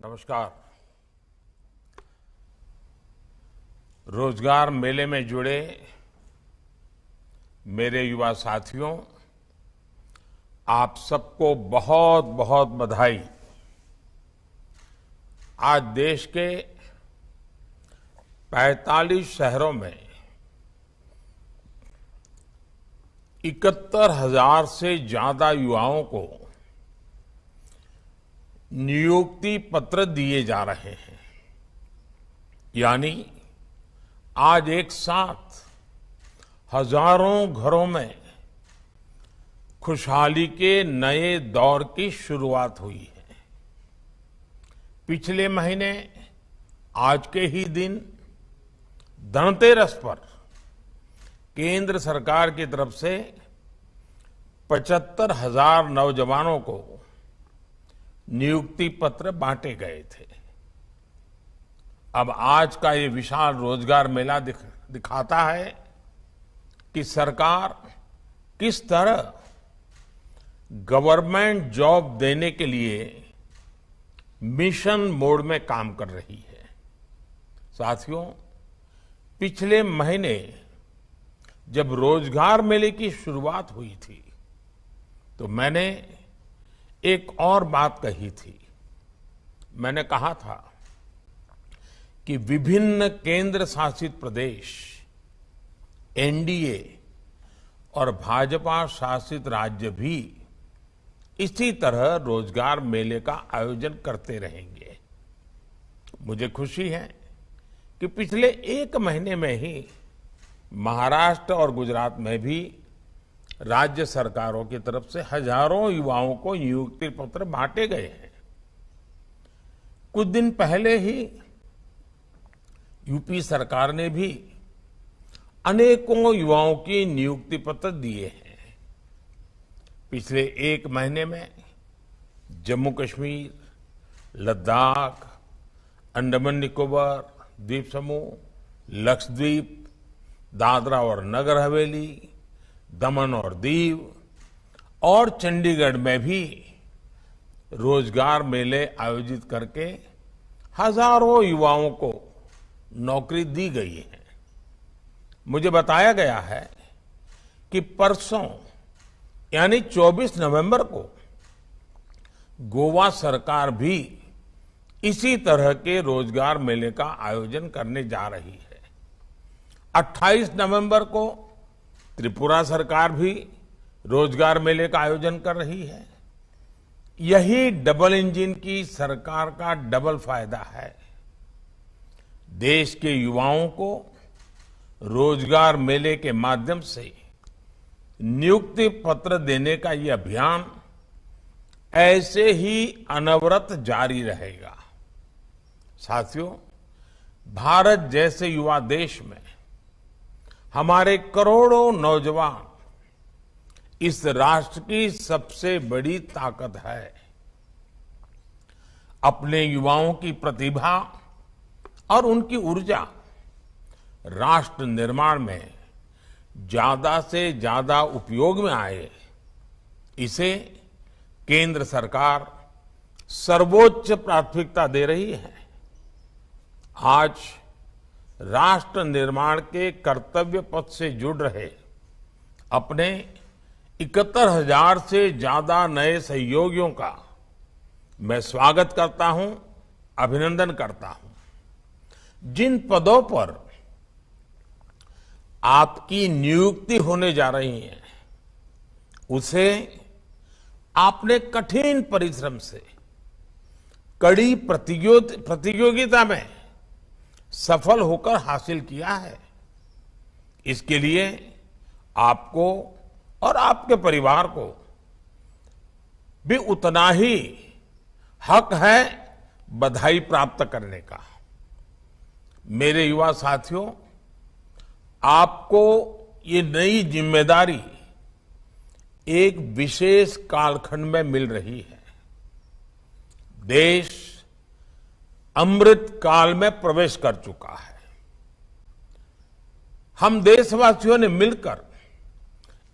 नमस्कार। रोजगार मेले में जुड़े मेरे युवा साथियों, आप सबको बहुत बहुत बधाई। आज देश के 45 शहरों में 71,000 से ज्यादा युवाओं को नियुक्ति पत्र दिए जा रहे हैं। यानी आज एक साथ हजारों घरों में खुशहाली के नए दौर की शुरुआत हुई है। पिछले महीने आज के ही दिन धनतेरस पर केंद्र सरकार की तरफ से 75,000 नौजवानों को नियुक्ति पत्र बांटे गए थे। अब आज का ये विशाल रोजगार मेला दिखाता है कि सरकार किस तरह गवर्नमेंट जॉब देने के लिए मिशन मोड में काम कर रही है। साथियों, पिछले महीने जब रोजगार मेले की शुरुआत हुई थी तो मैंने एक और बात कही थी। मैंने कहा था कि विभिन्न केंद्र शासित प्रदेश, एनडीए और भाजपा शासित राज्य भी इसी तरह रोजगार मेले का आयोजन करते रहेंगे। मुझे खुशी है कि पिछले एक महीने में ही महाराष्ट्र और गुजरात में भी राज्य सरकारों की तरफ से हजारों युवाओं को नियुक्ति पत्र बांटे गए हैं। कुछ दिन पहले ही यूपी सरकार ने भी अनेकों युवाओं की नियुक्ति पत्र दिए हैं। पिछले एक महीने में जम्मू कश्मीर, लद्दाख, अंडमान निकोबार द्वीप समूह, लक्षद्वीप, दादरा और नगर हवेली, दमन और दीव और चंडीगढ़ में भी रोजगार मेले आयोजित करके हजारों युवाओं को नौकरी दी गई है। मुझे बताया गया है कि परसों यानी 24 नवंबर को गोवा सरकार भी इसी तरह के रोजगार मेले का आयोजन करने जा रही है। 28 नवंबर को त्रिपुरा सरकार भी रोजगार मेले का आयोजन कर रही है। यही डबल इंजन की सरकार का डबल फायदा है। देश के युवाओं को रोजगार मेले के माध्यम से नियुक्ति पत्र देने का यह अभियान ऐसे ही अनवरत जारी रहेगा। साथियों, भारत जैसे युवा देश में हमारे करोड़ों नौजवान इस राष्ट्र की सबसे बड़ी ताकत है। अपने युवाओं की प्रतिभा और उनकी ऊर्जा राष्ट्र निर्माण में ज्यादा से ज्यादा उपयोग में आए, इसे केंद्र सरकार सर्वोच्च प्राथमिकता दे रही है। आज राष्ट्र निर्माण के कर्तव्य पथ से जुड़ रहे अपने 71,000 से ज्यादा नए सहयोगियों का मैं स्वागत करता हूं, अभिनंदन करता हूं। जिन पदों पर आपकी नियुक्ति होने जा रही है, उसे आपने कठिन परिश्रम से कड़ी प्रतियोगिता में सफल होकर हासिल किया है। इसके लिए आपको और आपके परिवार को भी उतना ही हक है बधाई प्राप्त करने का। मेरे युवा साथियों, आपको ये नई जिम्मेदारी एक विशेष कालखंड में मिल रही है। देश अमृत काल में प्रवेश कर चुका है। हम देशवासियों ने मिलकर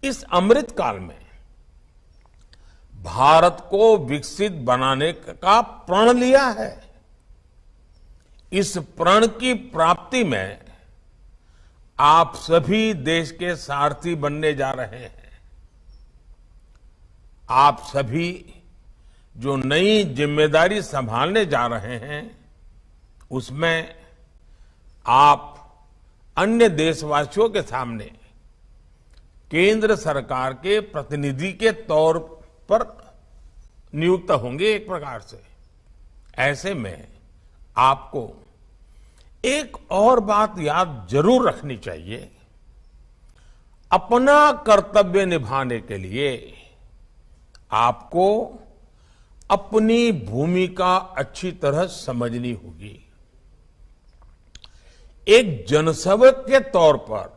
इस अमृत काल में भारत को विकसित बनाने का प्रण लिया है। इस प्रण की प्राप्ति में आप सभी देश के सारथी बनने जा रहे हैं। आप सभी जो नई जिम्मेदारी संभालने जा रहे हैं, उसमें आप अन्य देशवासियों के सामने केंद्र सरकार के प्रतिनिधि के तौर पर नियुक्त होंगे एक प्रकार से। ऐसे में आपको एक और बात याद जरूर रखनी चाहिए। अपना कर्तव्य निभाने के लिए आपको अपनी भूमिका अच्छी तरह समझनी होगी। एक जनसेवक के तौर पर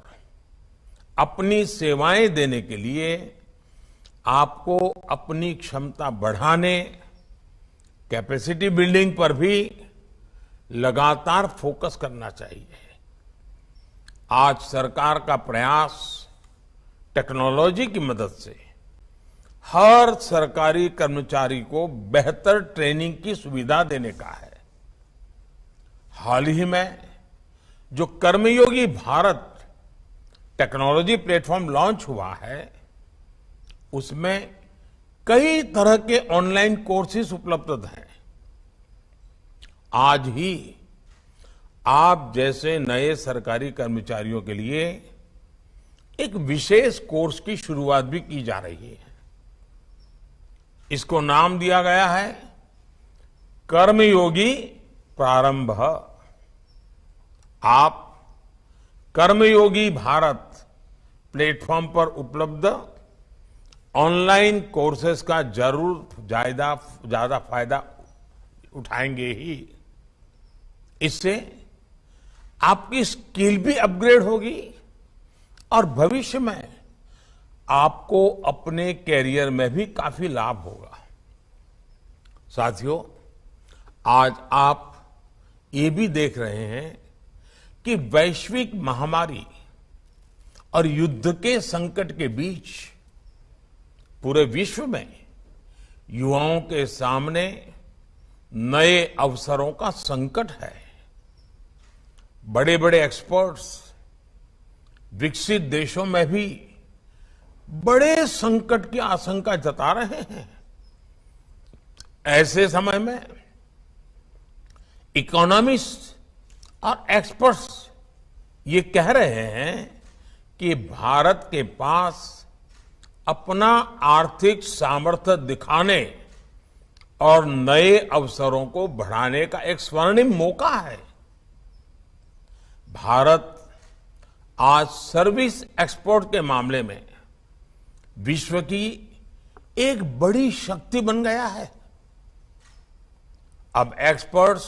अपनी सेवाएं देने के लिए आपको अपनी क्षमता बढ़ाने, कैपेसिटी बिल्डिंग पर भी लगातार फोकस करना चाहिए। आज सरकार का प्रयास टेक्नोलॉजी की मदद से हर सरकारी कर्मचारी को बेहतर ट्रेनिंग की सुविधा देने का है। हाल ही में जो कर्मयोगी भारत टेक्नोलॉजी प्लेटफॉर्म लॉन्च हुआ है, उसमें कई तरह के ऑनलाइन कोर्सेज उपलब्ध हैं। आज ही आप जैसे नए सरकारी कर्मचारियों के लिए एक विशेष कोर्स की शुरुआत भी की जा रही है। इसको नाम दिया गया है कर्मयोगी प्रारंभ। आप कर्मयोगी भारत प्लेटफॉर्म पर उपलब्ध ऑनलाइन कोर्सेज का जरूर ज्यादा फायदा उठाएंगे ही। इससे आपकी स्किल भी अपग्रेड होगी और भविष्य में आपको अपने कैरियर में भी काफी लाभ होगा। साथियों, आज आप ये भी देख रहे हैं कि वैश्विक महामारी और युद्ध के संकट के बीच पूरे विश्व में युवाओं के सामने नए अवसरों का संकट है। बड़े बड़े एक्सपर्ट्स विकसित देशों में भी बड़े संकट की आशंका जता रहे हैं। ऐसे समय में इकोनॉमिस्ट और एक्सपर्ट्स ये कह रहे हैं कि भारत के पास अपना आर्थिक सामर्थ्य दिखाने और नए अवसरों को बढ़ाने का एक स्वर्णिम मौका है। भारत आज सर्विस एक्सपोर्ट के मामले में विश्व की एक बड़ी शक्ति बन गया है। अब एक्सपर्ट्स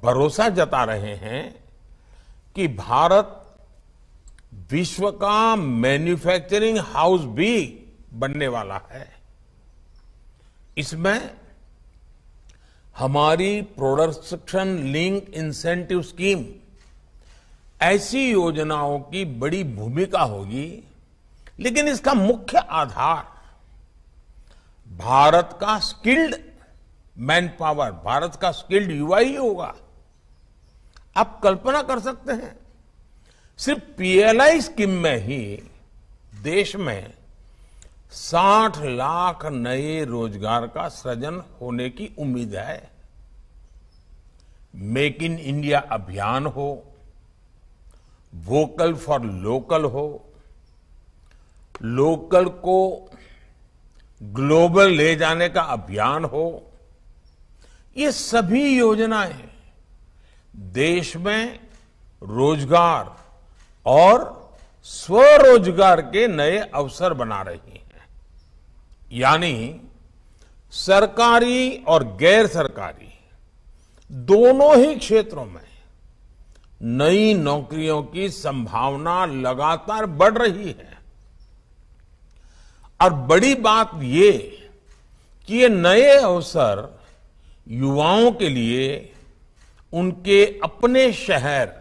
भरोसा जता रहे हैं कि भारत विश्व का मैन्युफैक्चरिंग हाउस भी बनने वाला है। इसमें हमारी प्रोडक्शन लिंक इंसेंटिव स्कीम ऐसी योजनाओं की बड़ी भूमिका होगी, लेकिन इसका मुख्य आधार भारत का स्किल्ड मैन पावर, भारत का स्किल्ड युवा ही होगा। आप कल्पना कर सकते हैं, सिर्फ पीएलआई स्कीम में ही देश में 60 लाख नए रोजगार का सृजन होने की उम्मीद है। मेक इन इंडिया अभियान हो, वोकल फॉर लोकल हो, लोकल को ग्लोबल ले जाने का अभियान हो, ये सभी योजनाएं देश में रोजगार और स्वरोजगार के नए अवसर बना रही हैं। यानी सरकारी और गैर सरकारी दोनों ही क्षेत्रों में नई नौकरियों की संभावना लगातार बढ़ रही है। और बड़ी बात ये कि ये नए अवसर युवाओं के लिए उनके अपने शहर,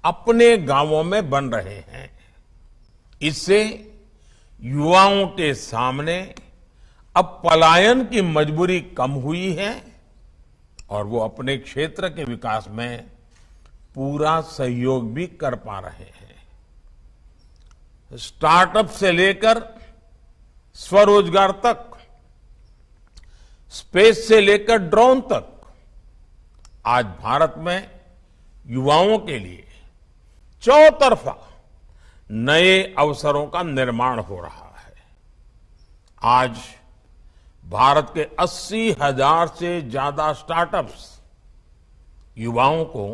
अपने गांवों में बन रहे हैं। इससे युवाओं के सामने अब पलायन की मजबूरी कम हुई है और वो अपने क्षेत्र के विकास में पूरा सहयोग भी कर पा रहे हैं। स्टार्टअप से लेकर स्वरोजगार तक, स्पेस से लेकर ड्रोन तक, आज भारत में युवाओं के लिए चौतरफा नए अवसरों का निर्माण हो रहा है। आज भारत के 80,000 से ज्यादा स्टार्टअप्स युवाओं को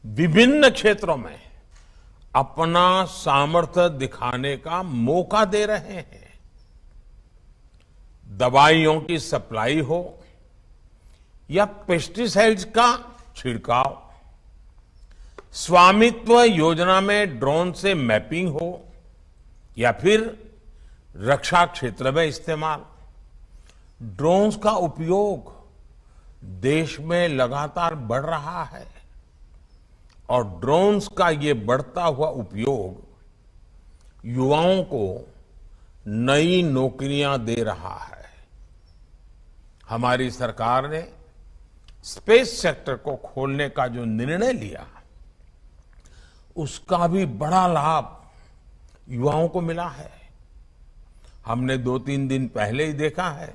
विभिन्न क्षेत्रों में अपना सामर्थ्य दिखाने का मौका दे रहे हैं। दवाइयों की सप्लाई हो या पेस्टिसाइड्स का छिड़काव, स्वामित्व योजना में ड्रोन से मैपिंग हो या फिर रक्षा क्षेत्र में इस्तेमाल, ड्रोन्स का उपयोग देश में लगातार बढ़ रहा है और ड्रोन्स का ये बढ़ता हुआ उपयोग युवाओं को नई नौकरियां दे रहा है। हमारी सरकार ने स्पेस सेक्टर को खोलने का जो निर्णय लिया, उसका भी बड़ा लाभ युवाओं को मिला है। हमने 2-3 दिन पहले ही देखा है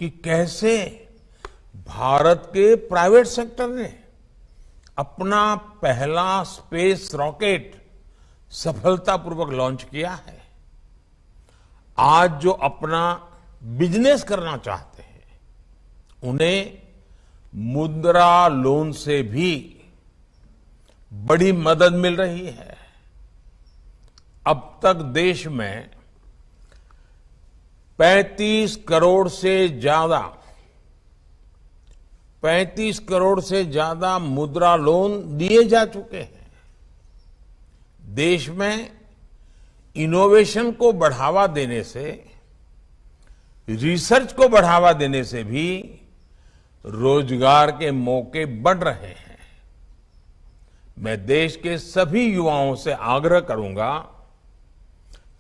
कि कैसे भारत के प्राइवेट सेक्टर ने अपना पहला स्पेस रॉकेट सफलतापूर्वक लॉन्च किया है। आज जो अपना बिजनेस करना चाहते हैं, उन्हें मुद्रा लोन से भी बड़ी मदद मिल रही है। अब तक देश में 35 करोड़ से ज्यादा मुद्रा लोन दिए जा चुके हैं। देश में इनोवेशन को बढ़ावा देने से, रिसर्च को बढ़ावा देने से भी रोजगार के मौके बढ़ रहे हैं। मैं देश के सभी युवाओं से आग्रह करूंगा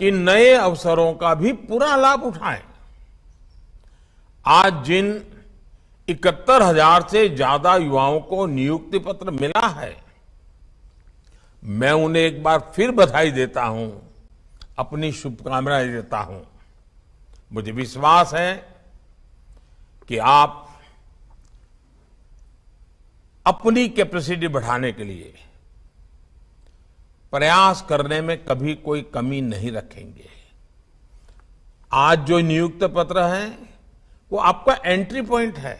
कि नए अवसरों का भी पूरा लाभ उठाएं। आज जिन 71,000 से ज्यादा युवाओं को नियुक्ति पत्र मिला है, मैं उन्हें एक बार फिर बधाई देता हूं, अपनी शुभकामनाएं देता हूं। मुझे विश्वास है कि आप अपनी कैपेसिटी बढ़ाने के लिए प्रयास करने में कभी कोई कमी नहीं रखेंगे। आज जो नियुक्ति पत्र है वो आपका एंट्री पॉइंट है।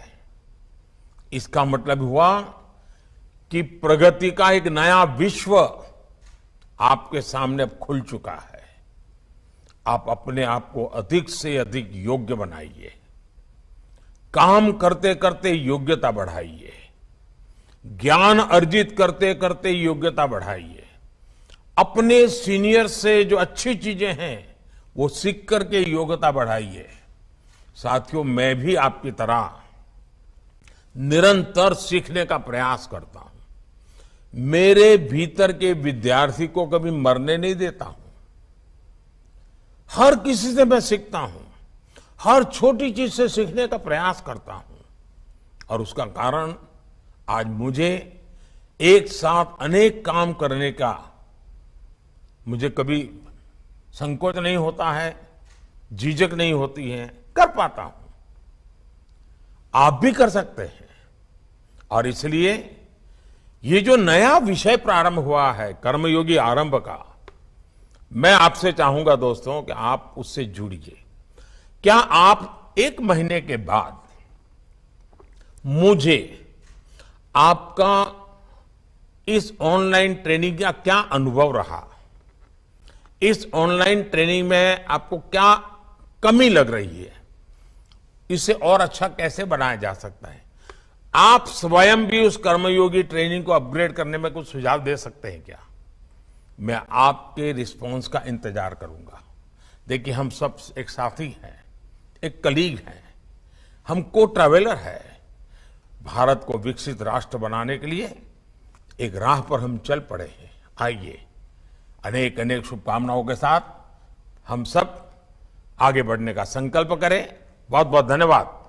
इसका मतलब हुआ कि प्रगति का एक नया विश्व आपके सामने अब खुल चुका है। आप अपने आप को अधिक से अधिक योग्य बनाइए, काम करते करते योग्यता बढ़ाइए, ज्ञान अर्जित करते करते योग्यता बढ़ाइए, अपने सीनियर से जो अच्छी चीजें हैं वो सीख करके योग्यता बढ़ाइए। साथियों, मैं भी आपकी तरह निरंतर सीखने का प्रयास करता हूं। मेरे भीतर के विद्यार्थी को कभी मरने नहीं देता हूं। हर किसी से मैं सीखता हूं, हर छोटी चीज से सीखने का प्रयास करता हूं और उसका कारण आज मुझे एक साथ अनेक काम करने का मुझे कभी संकोच नहीं होता है, झिझक नहीं होती है, कर पाता हूं। आप भी कर सकते हैं और इसलिए ये जो नया विषय प्रारंभ हुआ है कर्मयोगी आरंभ का, मैं आपसे चाहूंगा दोस्तों कि आप उससे जुड़िए। क्या आप 1 महीने के बाद मुझे आपका इस ऑनलाइन ट्रेनिंग का क्या अनुभव रहा, इस ऑनलाइन ट्रेनिंग में आपको क्या कमी लग रही है, इसे और अच्छा कैसे बनाया जा सकता है, आप स्वयं भी उस कर्मयोगी ट्रेनिंग को अपग्रेड करने में कुछ सुझाव दे सकते हैं क्या? मैं आपके रिस्पॉन्स का इंतजार करूंगा। देखिए, हम सब एक साथी हैं, एक कलीग हैं, हम को ट्रैवलर है। भारत को विकसित राष्ट्र बनाने के लिए एक राह पर हम चल पड़े हैं। आइए, अनेक अनेक शुभकामनाओं के साथ हम सब आगे बढ़ने का संकल्प करें। बहुत बहुत धन्यवाद।